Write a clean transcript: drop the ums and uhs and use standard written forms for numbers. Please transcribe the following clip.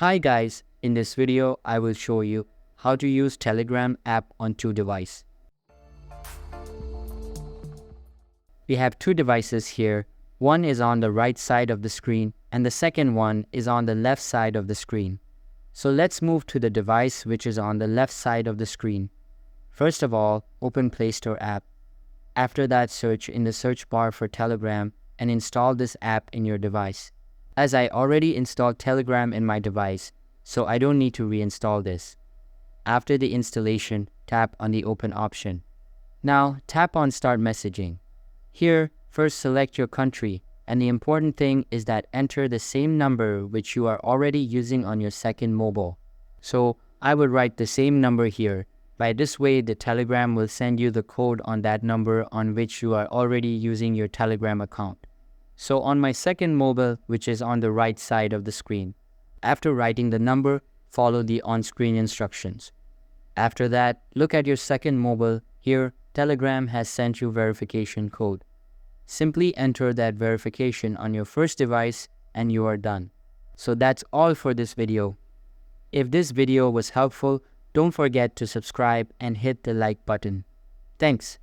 Hi guys, in this video I will show you how to use Telegram app on two devices. We have two devices here. One is on the right side of the screen and the second one is on the left side of the screen. So let's move to the device which is on the left side of the screen. First of all, open Play Store app. After that, search in the search bar for Telegram and install this app in your device. As I already installed Telegram in my device, so I don't need to reinstall this. After the installation, tap on the Open option. Now, tap on Start Messaging. Here, first select your country, and the important thing is that enter the same number which you are already using on your second mobile. So, I would write the same number here. By this way, the Telegram will send you the code on that number on which you are already using your Telegram account. So on my second mobile, which is on the right side of the screen, after writing the number, follow the on-screen instructions. After that, look at your second mobile. Here, Telegram has sent you verification code. Simply enter that verification on your first device and you are done. So that's all for this video. If this video was helpful, don't forget to subscribe and hit the like button. Thanks.